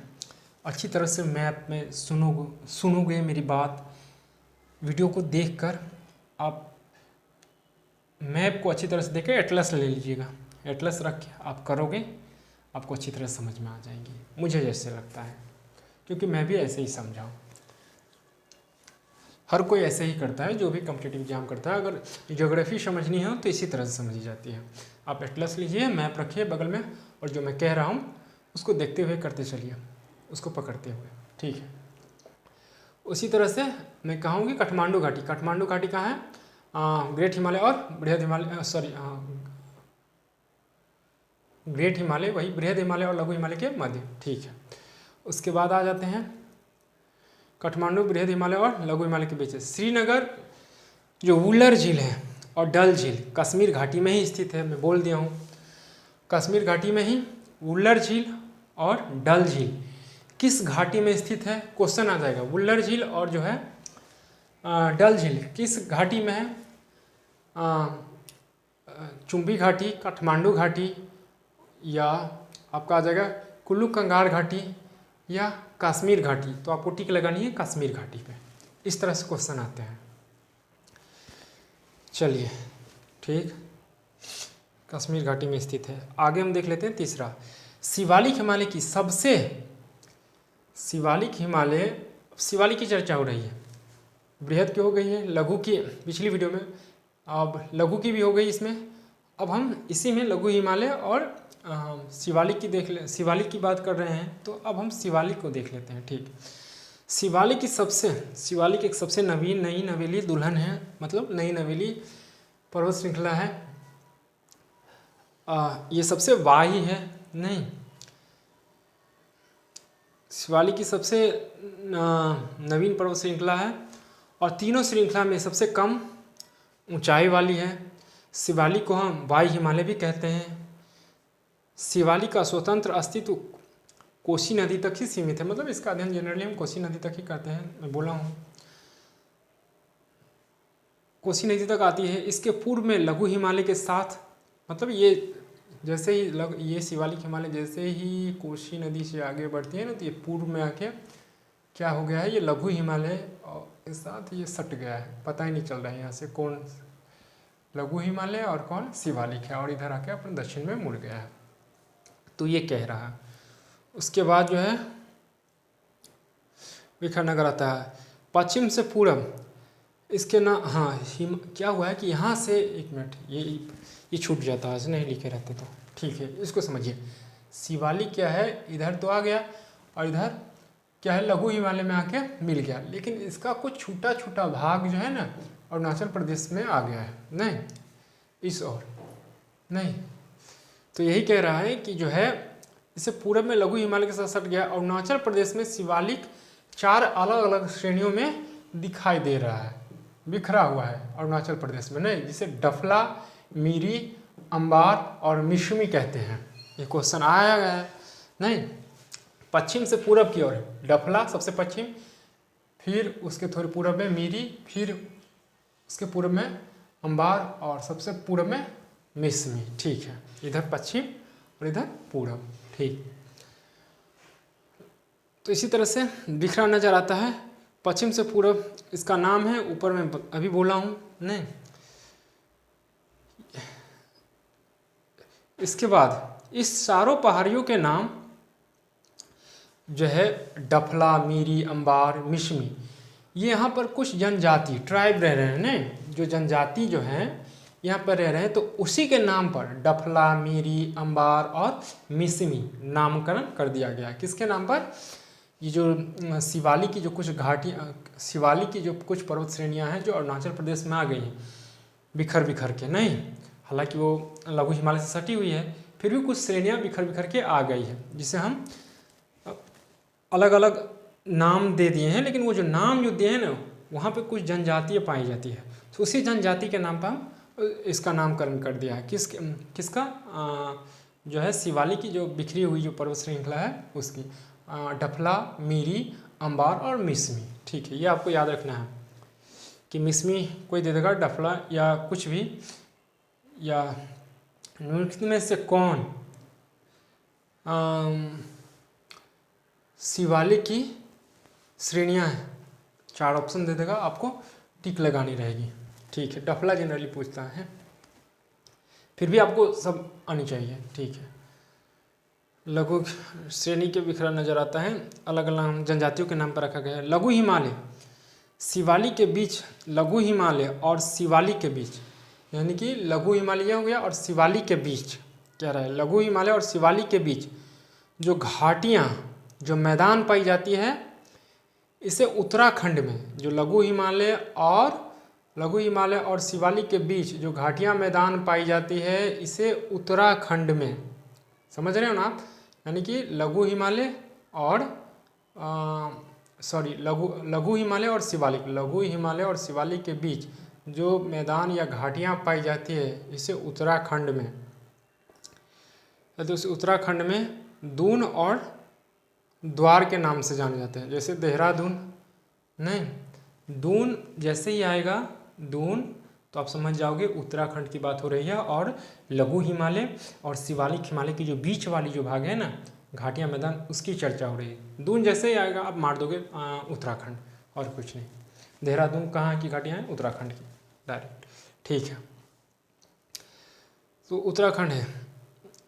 अच्छी तरह से मैप में सुनोगे मेरी बात, वीडियो को देखकर आप मैप को अच्छी तरह से देखें, एटलस ले लीजिएगा, एटलस रख के आप करोगे, आपको अच्छी तरह समझ में आ जाएंगी, मुझे जैसे लगता है, क्योंकि मैं भी ऐसे ही समझा हूँ। हर कोई ऐसे ही करता है जो भी कॉम्पिटिटिव एग्जाम करता है। अगर ज्योग्राफी समझनी हो तो इसी तरह से समझी जाती है। आप एटलस लीजिए, मैप रखिए बगल में, और जो मैं कह रहा हूँ उसको देखते हुए करते चलिए, उसको पकड़ते हुए, ठीक है। उसी तरह से मैं कहूँगी काठमांडू घाटी, काठमांडू घाटी कहाँ है? ग्रेट हिमालय और बृहद हिमालय, ग्रेट हिमालय, वही बृहद हिमालय और लघु हिमालय के मध्य, ठीक है। उसके बाद आ जाते हैं काठमांडू, बृहद हिमालय और लघु हिमालय के बीच है। श्रीनगर जो वुलर झील है और डल झील कश्मीर घाटी में ही स्थित है, मैं बोल दिया हूँ। कश्मीर घाटी में ही वुलर झील और डल झील किस घाटी में स्थित है? क्वेश्चन आ जाएगा। वुलर झील और जो है डल झील किस घाटी में है? चुंबी घाटी, काठमांडू घाटी, या आपका आ जाएगा कुल्लू कंगार घाटी या कश्मीर घाटी। तो आपको टिक लगानी है कश्मीर घाटी पे। इस तरह से क्वेश्चन आते हैं। चलिए ठीक, कश्मीर घाटी में स्थित है। आगे हम देख लेते हैं तीसरा, शिवालिक हिमालय की सबसे, शिवालिक हिमालय, शिवालिक की चर्चा हो रही है, बृहद की हो गई है, लघु की पिछली वीडियो में, अब लघु की भी हो गई इसमें। अब हम इसी में लघु हिमालय और शिवालिक की देख ले, शिवालिक की बात कर रहे हैं, तो अब हम शिवालिक को देख लेते हैं, ठीक। शिवालिक की सबसे, शिवालिक एक सबसे नवीन, नई नवेली दुल्हन है, मतलब नई नवेली पर्वत श्रृंखला है। ये सबसे वाही है, नहीं, शिवालिक की सबसे नवीन पर्वत श्रृंखला है और तीनों श्रृंखला में सबसे कम ऊंचाई वाली है। शिवालिक को हम वाई हिमालय भी कहते हैं। शिवालिक का स्वतंत्र अस्तित्व कोसी नदी तक ही सीमित है, मतलब इसका अध्ययन जनरली हम कोसी नदी तक ही करते हैं, मैं बोला हूँ कोसी नदी तक आती है। इसके पूर्व में लघु हिमालय के साथ, मतलब ये जैसे ही ये शिवालिक हिमालय जैसे ही कोसी नदी से आगे बढ़ती है ना, तो ये पूर्व में आके क्या हो गया है, ये लघु हिमालय के साथ ये सट गया है, पता ही नहीं चल रहा है यहाँ से कौन लघु हिमालय और कौन शिवालिक है, और इधर आके अपने दक्षिण में मुड़ गया है, तो ये कह रहा है। उसके बाद जो है विखरनगर आता है, पश्चिम से पूर्व इसके ना, हाँ क्या हुआ है कि यहाँ से, एक मिनट, ये छूट जाता है, ऐसे नहीं लिखे रहते तो, ठीक है, इसको समझिए। शिवालिक क्या है, इधर तो आ गया, और इधर क्या है, लघु हिमालय में आके मिल गया, लेकिन इसका कुछ छोटा छोटा भाग जो है ना अरुणाचल प्रदेश में आ गया है, नहीं इस और नहीं, तो यही कह रहा है कि जो है इसे पूरब में लघु हिमालय के साथ सट गया। अरुणाचल प्रदेश में शिवालिक 4 अलग अलग श्रेणियों में दिखाई दे रहा है, बिखरा हुआ है अरुणाचल प्रदेश में, नहीं, जिसे डफला, मीरी, अंबार और मिशमी कहते हैं। ये क्वेश्चन आया गया है, नहीं, पश्चिम से पूरब की ओर डफला सबसे पश्चिम, फिर उसके थोड़े पूरब में मीरी, फिर उसके पूरब में अंबार और सबसे पूरब में मिशमी, ठीक है। इधर पश्चिम और इधर पूरब, ठीक। तो इसी तरह से बिखरा नजर आता है पश्चिम से पूरब, इसका नाम है, ऊपर में अभी बोला हूँ, नहीं। इसके बाद इस चारों पहाड़ियों के नाम जो है डफला, मीरी, अंबार, मिशमी, ये यहाँ पर कुछ जनजाति ट्राइब रह रहे हैं, नहीं, जो जनजाति जो हैं यहाँ पर रह रहे हैं, तो उसी के नाम पर डफला, मीरी, अंबार और मिशमी नामकरण कर दिया गया। किसके नाम पर? ये जो शिवालिक की जो कुछ घाटी, शिवालिक की जो कुछ पर्वत श्रेणियाँ हैं जो अरुणाचल प्रदेश में आ गई हैं बिखर बिखर के, नहीं, हालांकि वो लघु हिमालय से सटी हुई है, फिर भी कुछ श्रेणियाँ बिखर बिखर के आ गई है, जिसे हम अलग अलग नाम दे दिए हैं, लेकिन वो जो नाम जो दिए हैं ना, वहाँ पे कुछ जनजातियाँ पाई जाती है, तो उसी जनजाति के नाम पर हम इसका नामकरण कर दिया है। किसका जो है शिवालिक की जो बिखरी हुई जो पर्वत श्रृंखला है उसकी, डफला, मीरी, अंबार और मिसमी। ठीक है, ये आपको याद रखना है कि मिसमी कोई दे देगा, डफला या कुछ भी, या निम्नलिखित में से कौन शिवालिक की श्रेणियाँ हैं, 4 ऑप्शन दे देगा, आपको टिक लगानी रहेगी। ठीक है, डफला जनरली पूछता है, फिर भी आपको सब आनी चाहिए। ठीक है, लघु श्रेणी के बिखरा नजर आता है, अलग अलग जनजातियों के नाम पर रखा गया है। लघु हिमालय शिवालिक के बीच, लघु हिमालय और शिवालिक के बीच, यानी कि लघु हिमालय हो गया और शिवालिक के बीच क्या रहा है, लघु हिमालय और शिवालिक के बीच जो घाटियाँ, जो मैदान पाई जाती है, इसे उत्तराखंड में, जो लघु हिमालय और शिवालिक के बीच जो घाटियाँ मैदान पाई जाती है, इसे उत्तराखंड में, समझ रहे हो ना आप, यानी कि लघु हिमालय और लघु हिमालय और शिवालिक, लघु हिमालय और शिवालिक के बीच जो मैदान या घाटियाँ पाई जाती है, इसे उत्तराखंड में, तो उस उत्तराखंड में दून और द्वार के नाम से जाने जाते हैं। जैसे देहरादून, नहीं, दून जैसे ही आएगा दून तो आप समझ जाओगे उत्तराखंड की बात हो रही है, और लघु हिमालय और शिवालिक हिमालय की जो बीच वाली जो भाग है ना, घाटियाँ मैदान, उसकी चर्चा हो रही है। दून जैसे ही आएगा आप मार दोगे उत्तराखंड, और कुछ नहीं। देहरादून कहाँ की घाटियाँ हैं, उत्तराखंड की डायरेक्ट। ठीक है, तो उत्तराखंड है।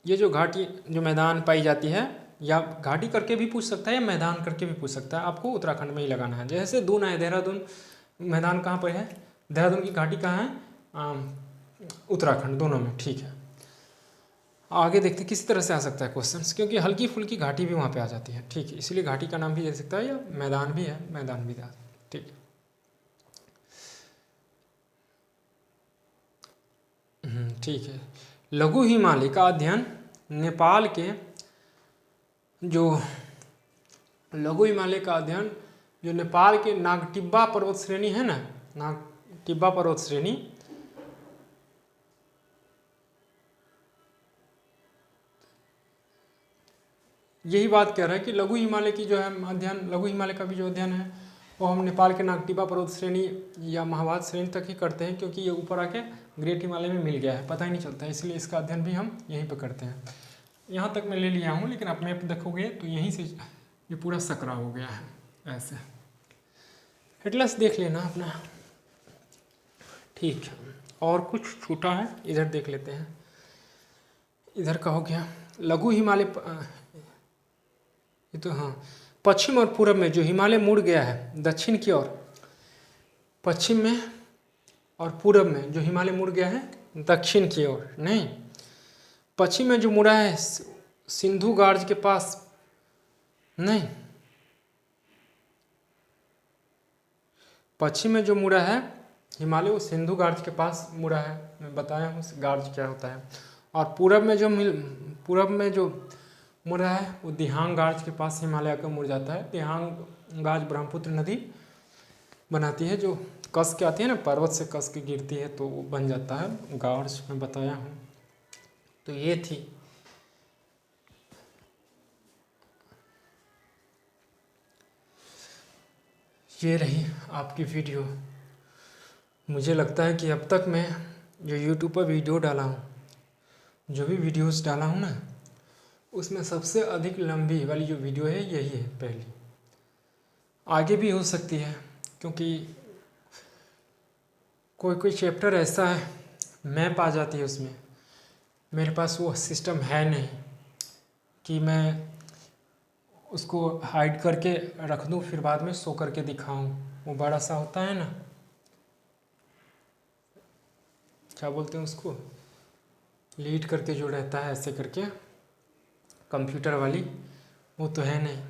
ये जो घाटी जो मैदान पाई जाती है, या घाटी करके भी पूछ सकता है या मैदान करके भी पूछ सकता है, आपको उत्तराखंड में ही लगाना है। जैसे दून है, देहरादून मैदान कहाँ पर है, देहरादून की घाटी कहाँ है, उत्तराखंड, दोनों में। ठीक है, आगे देखते किस तरह से आ सकता है क्वेश्चन, क्योंकि हल्की फुल्की घाटी भी वहाँ पे आ जाती है। ठीक है, इसलिए घाटी का नाम भी दे सकता है या मैदान भी है, मैदान भी था। ठीक है, ठीक है। लघु हिमालय का अध्ययन नेपाल के जो लघु हिमालय का अध्ययन जो नेपाल के नागटिब्बा पर्वत श्रेणी है ना, नागटिब्बा पर्वत श्रेणी, यही बात कह रहा है कि लघु हिमालय की जो है अध्ययन, लघु हिमालय का भी जो अध्ययन है वो हम नेपाल के नागटिब्बा पर्वत श्रेणी या महाभारत श्रेणी तक ही करते हैं, क्योंकि ये ऊपर आके ग्रेट हिमालय में मिल गया है, पता ही नहीं चलता है, इसलिए इसका अध्ययन भी हम यहीं पर करते हैं। यहाँ तक मैं ले लिया हूँ, लेकिन आप मैप देखोगे तो यहीं से ये पूरा सकरा हो गया है ऐसे। एटलस देख लेना अपना। ठीक है, और कुछ छूटा है, इधर देख लेते हैं। इधर का हो गया लघु हिमालय, ये तो हाँ, पश्चिम और पूर्व में जो हिमालय मुड़ गया है दक्षिण की ओर, पश्चिम में और पूर्व में जो हिमालय मुड़ गया है दक्षिण की ओर, नहीं, पश्चिम में जो मुड़ा है सिंधु गार्ज के पास, नहीं, पश्चिम में जो मुड़ा है हिमालय वो सिंधु गार्ज के पास मुड़ा है, मैं बताया हूँ गार्ज क्या होता है। और पूरब में जो मुड़ा है वो दिहांग गार्ज के पास हिमालय का मुड़ जाता है। दिहांग गार्ज ब्रह्मपुत्र नदी बनाती है, जो कस के आती है ना, पर्वत से कस के गिरती है, तो वो बन जाता है गार्ज, मैं बताया हूँ। तो ये थी ये रही आपकी वीडियो। मुझे लगता है कि अब तक मैं जो यूट्यूब पर वीडियो डाला हूँ, जो भी वीडियोस डाला हूँ ना, उसमें सबसे अधिक लंबी वाली जो वीडियो है यही है पहली। आगे भी हो सकती है, क्योंकि कोई चैप्टर ऐसा है मैप आ जाती है उसमें, मेरे पास वो सिस्टम है नहीं कि मैं उसको हाइड करके रख दूँ फिर बाद में शो करके दिखाऊं। वो बड़ा सा होता है ना, क्या बोलते हैं उसको, लीड करके जो रहता है ऐसे करके, कंप्यूटर वाली, वो तो है नहीं,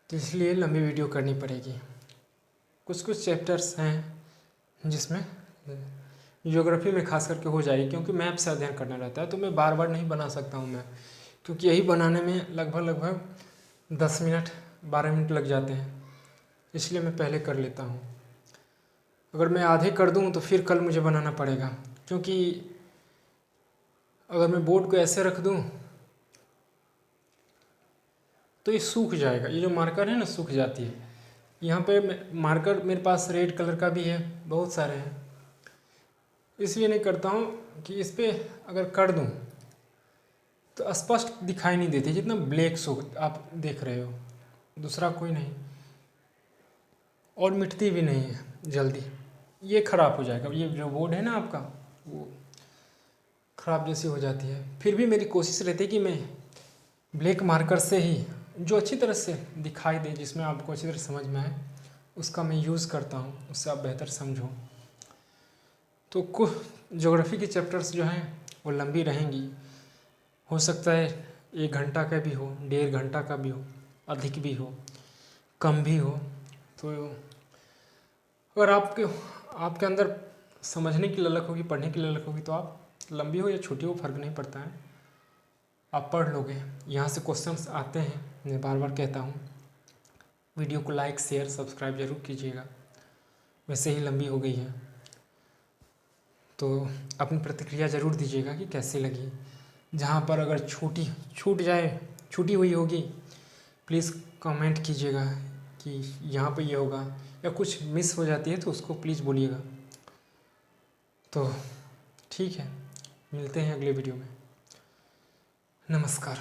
तो इसलिए लंबी वीडियो करनी पड़ेगी। कुछ चैप्टर्स हैं जिसमें ज्योग्राफी में खास करके हो जाएगी, क्योंकि मैप से अध्ययन करना रहता है, तो मैं बार बार नहीं बना सकता हूँ मैं, क्योंकि यही बनाने में लगभग 10 मिनट 12 मिनट लग जाते हैं, इसलिए मैं पहले कर लेता हूँ। अगर मैं आधे कर दूँ तो फिर कल मुझे बनाना पड़ेगा, क्योंकि अगर मैं बोर्ड को ऐसे रख दूं तो ये सूख जाएगा, ये जो मार्कर है ना सूख जाती है। यहाँ पे मार्कर मेरे पास रेड कलर का भी है, बहुत सारे हैं, इसलिए नहीं करता हूँ कि इस पर अगर कर दूँ तो स्पष्ट दिखाई नहीं देती, जितना ब्लैक शो आप देख रहे हो, दूसरा कोई नहीं, और मिटती भी नहीं है जल्दी। ये ख़राब हो जाएगा, ये जो बोर्ड है ना आपका वो ख़राब जैसी हो जाती है। फिर भी मेरी कोशिश रहती है कि मैं ब्लैक मार्कर से ही जो अच्छी तरह से दिखाई दे, जिसमें आपको अच्छी तरह समझ में आए, उसका मैं यूज़ करता हूँ, उससे आप बेहतर समझो। तो कुछ ज्योग्राफी के चैप्टर्स जो हैं वो लंबी रहेंगी, हो सकता है 1 घंटा का भी हो, 1.5 घंटा का भी हो, अधिक भी हो, कम भी हो। तो अगर आपके अंदर समझने की ललक होगी, पढ़ने की ललक होगी, तो आप लंबी हो या छोटी हो फ़र्क नहीं पड़ता है, आप पढ़ लोगे। यहाँ से क्वेश्चंस आते हैं, मैं बार बार कहता हूँ। वीडियो को लाइक शेयर सब्सक्राइब जरूर कीजिएगा, वैसे ही लंबी हो गई है तो अपनी प्रतिक्रिया ज़रूर दीजिएगा कि कैसी लगी। जहाँ पर अगर छूटी हुई होगी प्लीज़ कमेंट कीजिएगा कि यहाँ पे ये होगा, या कुछ मिस हो जाती है तो उसको प्लीज़ बोलिएगा। तो ठीक है, मिलते हैं अगले वीडियो में। नमस्कार।